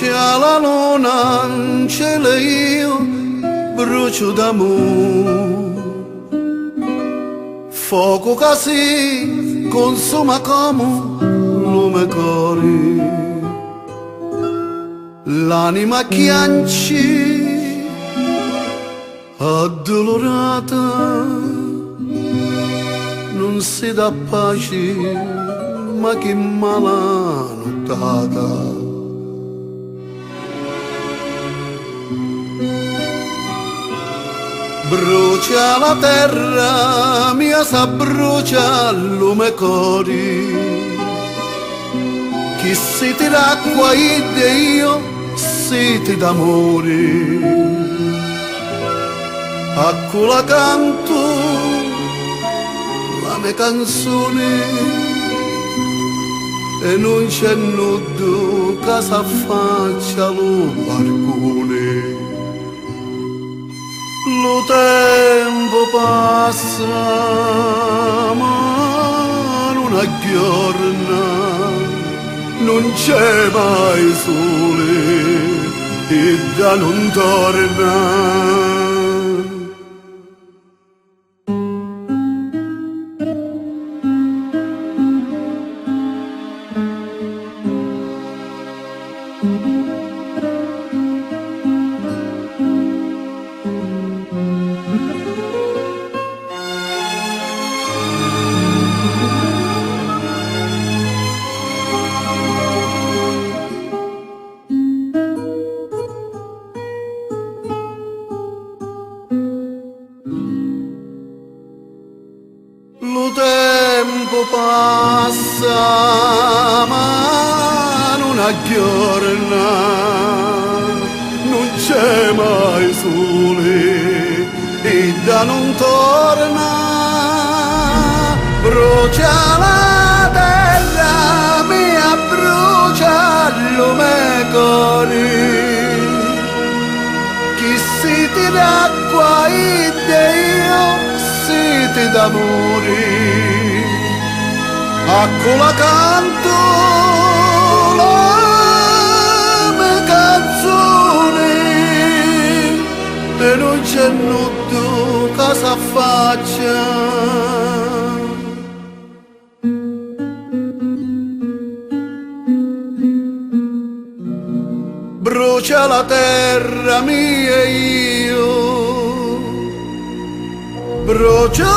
Brucia la luna, in cielo io brucio d'amore. Fuoco che si consuma come lume cori. L'anima chianci addolorata non si dà pace, ma che mala nottata. Brucia la terra mia, s'abbrucia il lume cori. Chi siete d'acqua ed io siete d'amore. Acqua la canto la mia canzone e non c'è nudo che s'affaccia lo barcone. Lo tempo passa ma non aggiorna, non c'è mai sole e da non torna. Lo tempo passa ma non aggiorna, non c'è mai sole e da non torna. Brucia la terra mia, brucia il lume cori. Chi siete d'acqua ed io siete d'amore. Acqua la canto la mia canzone e non c'è nudo che s'affaccia. Brucia la terra mia e io brucia